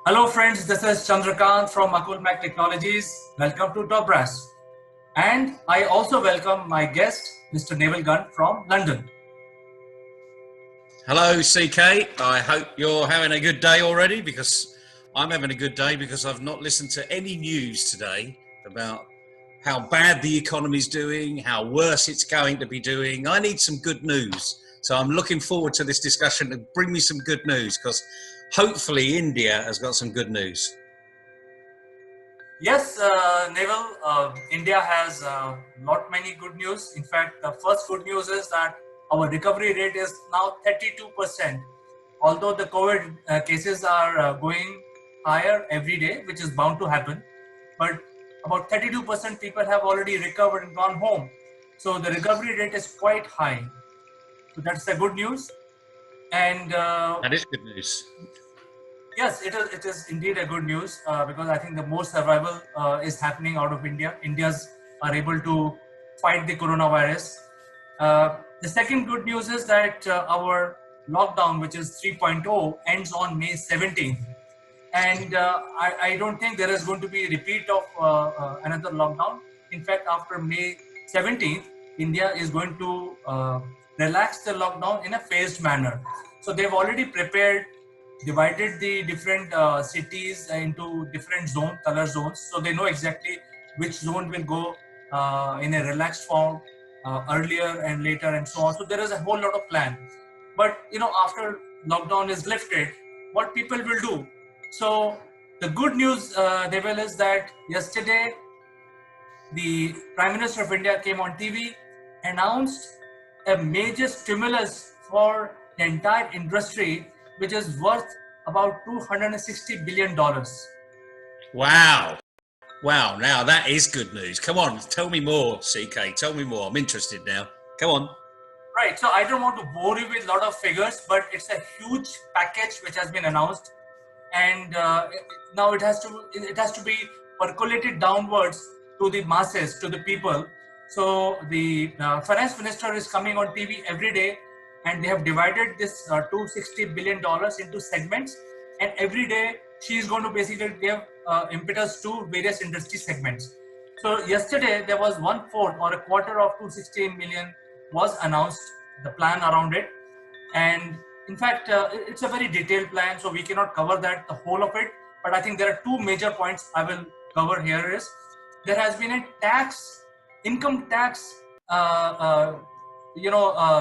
Hello friends, this is Chandrakant from Mac Technologies. Welcome to TopBrass. And I also welcome my guest, Mr. Naval Gunn from London. Hello CK, I hope you're having a good day already, because I'm having a good day because I've not listened to any news today about how bad the economy's doing, how worse it's going to be doing. I need some good news. So I'm looking forward to this discussion to bring me some good news, because hopefully India has got some good news. Yes, Naval, India has not many good news. In fact, the first good news is that our recovery rate is now 32%. Although the COVID cases are going higher every day, which is bound to happen, but about 32% people have already recovered and gone home. So the recovery rate is quite high. So that's the good news. And that is good news. yes, it is indeed a good news because I think the more survival is happening out of India. Indians are able to fight the coronavirus. The second good news is that our lockdown, which is 3.0, ends on May 17th. And I don't think there is going to be a repeat of another lockdown. In fact, after May 17th, India is going to relax the lockdown in a phased manner. So they've already prepared, divided the different cities into different color zones. So they know exactly which zone will go in a relaxed form earlier and later and so on. So there is a whole lot of plan. But after lockdown is lifted, what people will do? So the good news, Deval, is that yesterday the Prime Minister of India came on TV, announced a major stimulus for the entire industry, which is worth about $260 billion. Wow. Wow, now that is good news. Come on, tell me more, CK. Tell me more. I'm interested now. Come on. Right, so I don't want to bore you with a lot of figures, but it's a huge package which has been announced, and now it has to be percolated downwards to the masses, to the people. So the finance minister is coming on TV every day, and they have divided this $260 billion into segments, and every day she is going to basically give impetus to various industry segments. So yesterday there was 1/4 or a quarter of 260 million was announced, the plan around it. And in fact, it's a very detailed plan, so we cannot cover that, the whole of it. But I think there are two major points I will cover here. Is there has been a income tax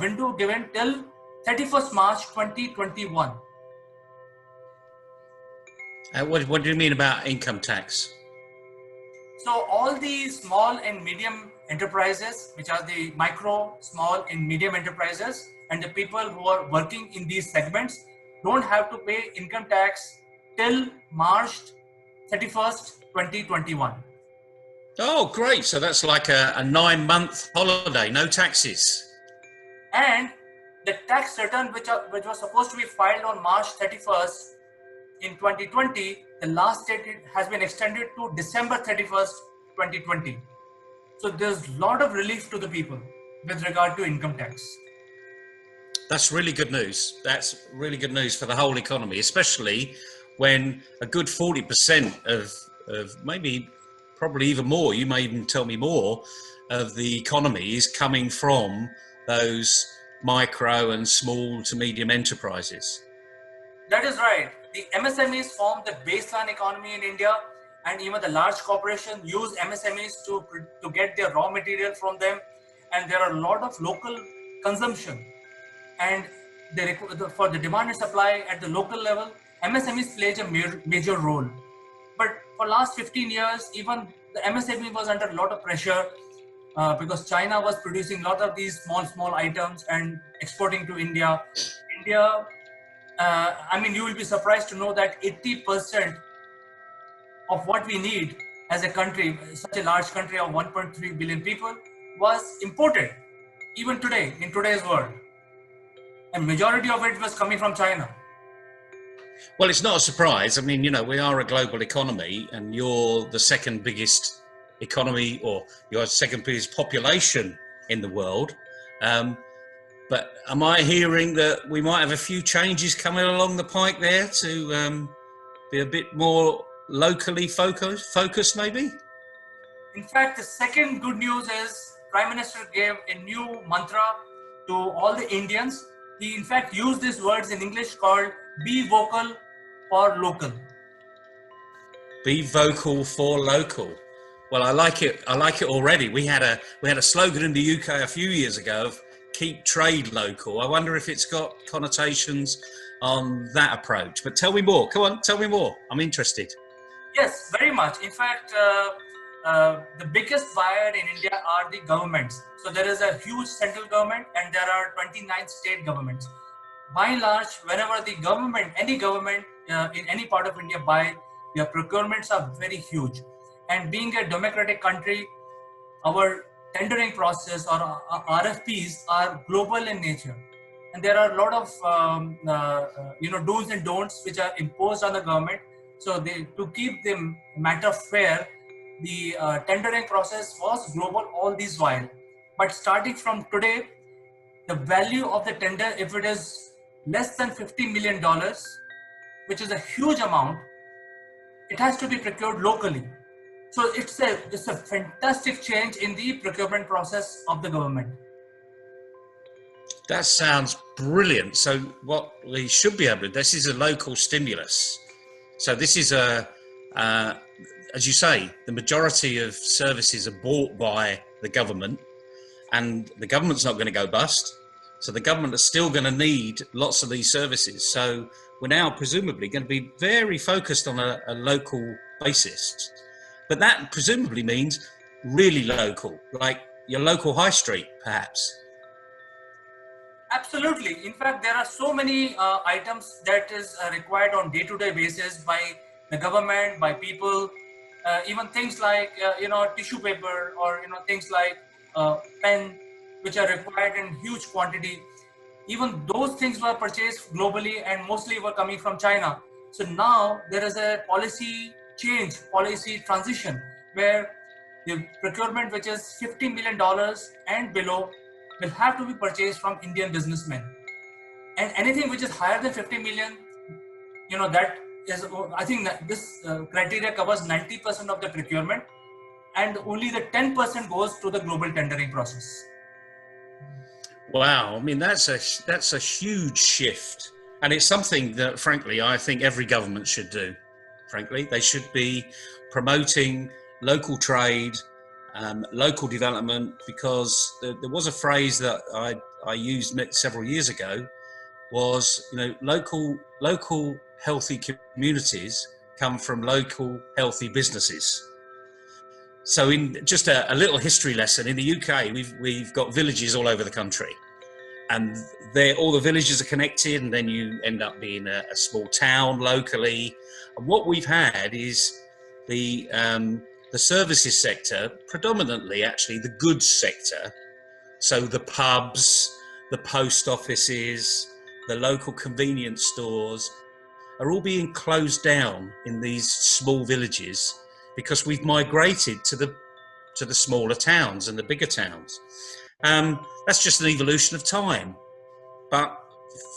window given till 31st March 2021. What do you mean about income tax? So all the small and medium enterprises, which are the micro, small and medium enterprises, and the people who are working in these segments don't have to pay income tax till March 31st, 2021. Oh, great. So that's like a 9-month holiday, no taxes. And the tax return, which was supposed to be filed on March 31st in 2020, the last date has been extended to December 31st, 2020. So there's a lot of relief to the people with regard to income tax. That's really good news. That's really good news for the whole economy, especially when a good 40% of maybe probably even more, you may even tell me more, of the economy is coming from those micro and small to medium enterprises. That is right. The MSMEs form the baseline economy in India, and even the large corporations use MSMEs to get their raw material from them, and there are a lot of local consumption. And for the demand and supply at the local level, MSMEs play a major role. But for last 15 years, even the MSME was under a lot of pressure because China was producing a lot of these small items and exporting to India. You will be surprised to know that 80% of what we need as a country, such a large country of 1.3 billion people, was imported, even today, in today's world. And majority of it was coming from China. Well, it's not a surprise. I mean, we are a global economy, and you're the second biggest economy, or you're the second biggest population in the world. But am I hearing that we might have a few changes coming along the pike there to be a bit more locally focused maybe? In fact, the second good news is Prime Minister gave a new mantra to all the Indians. He in fact used these words in English called "Be vocal for local." Be vocal for local. Well, I like it. I like it already. We had a slogan in the UK a few years ago of "Keep trade local." I wonder if it's got connotations on that approach. But tell me more. Come on, tell me more. I'm interested. Yes, very much. In fact, the biggest buyer in India are the governments. So there is a huge central government and there are 29 state governments. By and large, whenever the government, any government in any part of India buy, their procurements are very huge. And being a democratic country, our tendering process or RFPs are global in nature. And there are a lot of do's and don'ts which are imposed on the government. So to keep the matter fair, the tendering process was global all these while. But starting from today, the value of the tender, if it is less than $50 million, which is a huge amount, it has to be procured locally. So it's a fantastic change in the procurement process of the government. That sounds brilliant. So what we should be able to, this is a local stimulus. So this is as you say, the majority of services are bought by the government and the government's not going to go bust. So the government is still going to need lots of these services. So we're now presumably going to be very focused on a local basis. But that presumably means really local, like your local high street, perhaps. Absolutely. In fact, there are so many items that is required on day-to-day basis by the government, by people, even things like, tissue paper or, things like pen, which are required in huge quantity. Even those things were purchased globally and mostly were coming from China. So now there is a policy change, policy transition, where the procurement, which is $50 million and below, will have to be purchased from Indian businessmen. And anything which is higher than 50 million, that is, I think that this criteria covers 90% of the procurement, and only the 10% goes to the global tendering process. Wow, I mean that's a huge shift, and it's something that, frankly, I think every government should do. Frankly, they should be promoting local trade, local development, because there was a phrase that I used several years ago, was local healthy communities come from local healthy businesses. So in just a little history lesson, in the UK, we've got villages all over the country, and all the villages are connected, and then you end up being a small town locally. And what we've had is the services sector, predominantly actually the goods sector. So the pubs, the post offices, the local convenience stores are all being closed down in these small villages, because we've migrated to the smaller towns and the bigger towns. That's just an evolution of time. But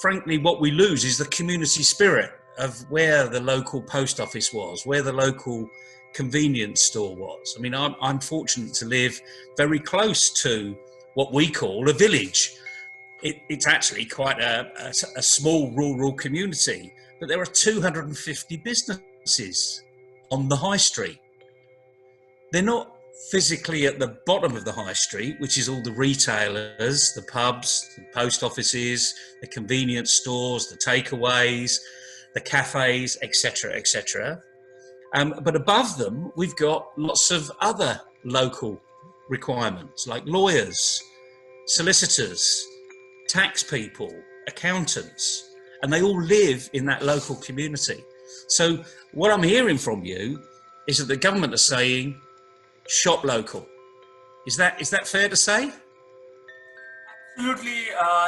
frankly, what we lose is the community spirit of where the local post office was, where the local convenience store was. I mean, I'm fortunate to live very close to what we call a village. It's actually quite a small rural community, but there are 250 businesses on the high street. They're not physically at the bottom of the high street, which is all the retailers, the pubs, the post offices, the convenience stores, the takeaways, the cafes, etc., etc. But above them, we've got lots of other local requirements, like lawyers, solicitors, tax people, accountants, and they all live in that local community. So what I'm hearing from you is that the government are saying, shop local. Is that fair to say? Absolutely,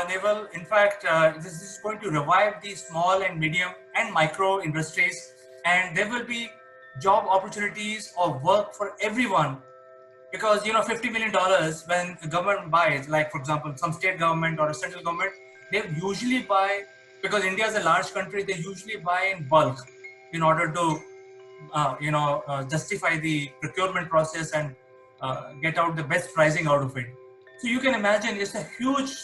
Neville. In fact, this is going to revive the small and medium and micro industries, and there will be job opportunities or work for everyone. Because $50 million, when the government buys, like for example, some state government or a central government, they usually buy, because India is a large country, they usually buy in bulk. in order to justify the procurement process and get out the best pricing out of it. So you can imagine it's a huge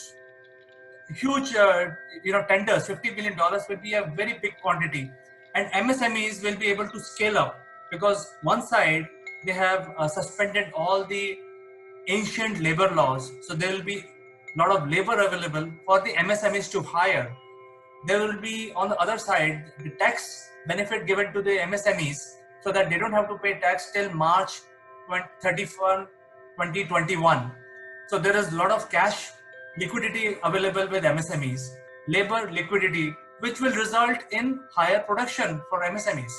tenders. $50 billion will be a very big quantity, and MSMEs will be able to scale up because one side they have suspended all the ancient labor laws, so there will be a lot of labor available for the MSMEs to hire. There will be on the other side the tax benefit given to the MSMEs so that they don't have to pay tax till March 31, 2021. So there is a lot of cash liquidity available with MSMEs, labor liquidity, which will result in higher production for MSMEs.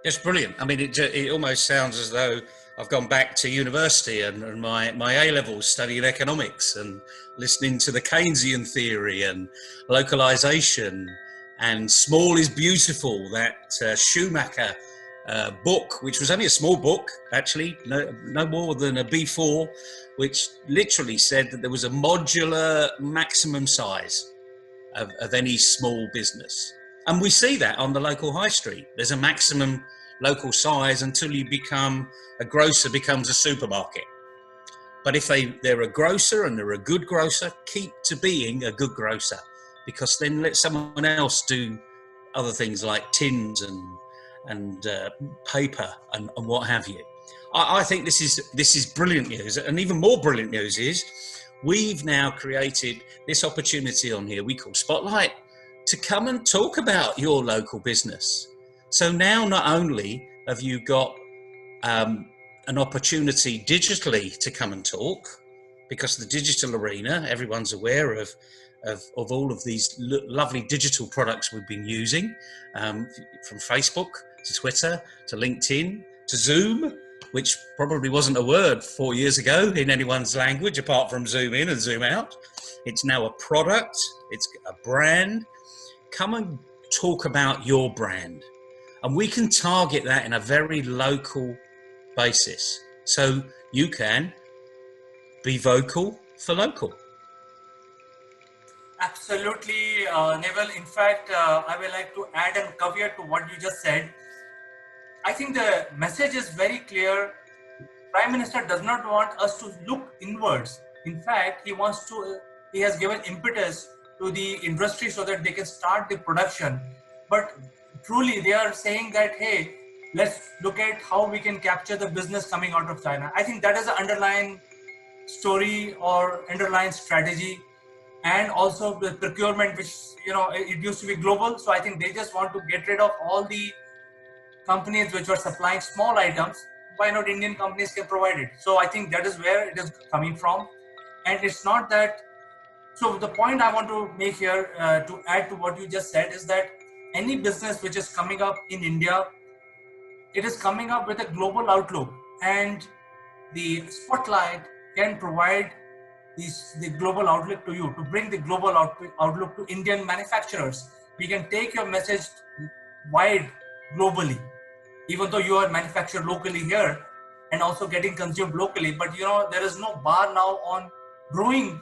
It's brilliant. I mean, it almost sounds as though I've gone back to university and my A-levels studying economics and listening to the Keynesian theory and localisation and small is beautiful, that Schumacher book, which was only a small book, actually, no more than a B4, which literally said that there was a modular maximum size of any small business. And we see that on the local high street. There's a maximum local size until you become a grocer becomes a supermarket. But if they're a grocer and they're a good grocer, keep to being a good grocer, because then let someone else do other things like tins and paper and what have you. I think this is brilliant news. And even more brilliant news is we've now created this opportunity on here we call Spotlight to come and talk about your local business. So now not only have you got an opportunity digitally to come and talk, because the digital arena, everyone's aware of all of these lovely digital products we've been using, from Facebook to Twitter to LinkedIn to Zoom, which probably wasn't a word 4 years ago in anyone's language apart from Zoom in and Zoom out. It's now a product, it's a brand. Come and talk about your brand. And we can target that in a very local basis. So you can be vocal for local. Absolutely, Neville. In fact, I would like to add a caveat to what you just said. I think the message is very clear. Prime Minister does not want us to look inwards. In fact, he has given impetus to the industry so that they can start the production. But truly, they are saying that, hey, let's look at how we can capture the business coming out of China. I think that is an underlying story or underlying strategy. And also the procurement, which, it used to be global. So I think they just want to get rid of all the companies which were supplying small items. Why not Indian companies can provide it? So I think that is where it is coming from. And it's not that. So the point I want to make here to add to what you just said is that any business which is coming up in India, it is coming up with a global outlook, and the Spotlight can provide the global outlook to you, to bring the global outlook to Indian manufacturers. We can take your message wide globally, even though you are manufactured locally here and also getting consumed locally. But there is no bar now on growing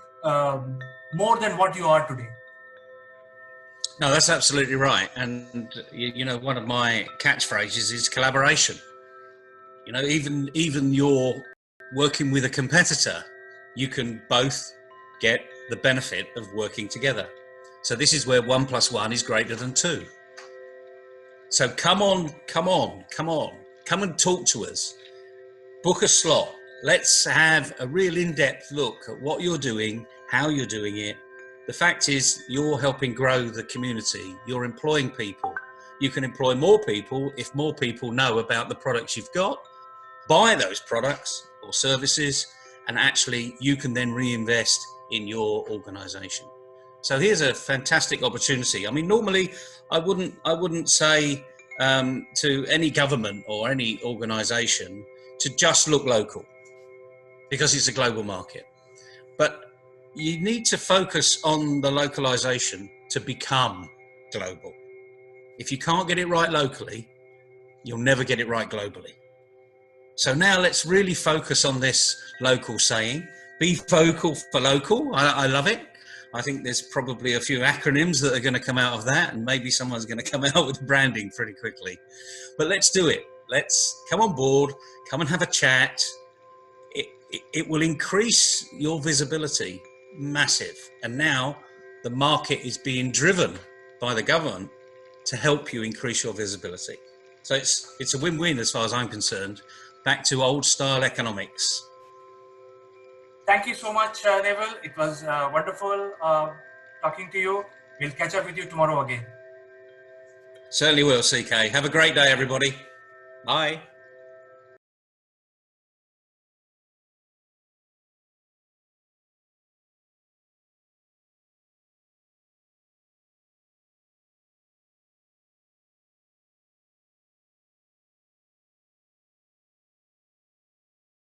more than what you are today. No, that's absolutely right. And one of my catchphrases is collaboration. Even you're working with a competitor, you can both get the benefit of working together. So this is where 1 + 1 is greater than 2. So come on, come and talk to us. Book a slot. Let's have a real in-depth look at what you're doing, how you're doing it. The fact is, you're helping grow the community. You're employing people. You can employ more people if more people know about the products you've got, buy those products or services, and actually you can then reinvest in your organization. So here's a fantastic opportunity. I mean, normally I wouldn't say to any government or any organization to just look local, because it's a global market. But you need to focus on the localization to become global. If you can't get it right locally, you'll never get it right globally. So now let's really focus on this local saying. Be vocal for local. I love it. I think there's probably a few acronyms that are going to come out of that, and maybe someone's going to come out with branding pretty quickly. But let's do it. Let's come on board, come and have a chat. It will increase your visibility, massive. And now the market is being driven by the government to help you increase your visibility. So it's a win-win as far as I'm concerned. Back to old style economics. Thank you so much, Neville. It was wonderful talking to you. We'll catch up with you tomorrow again. Certainly will, CK. Have a great day, everybody. Bye.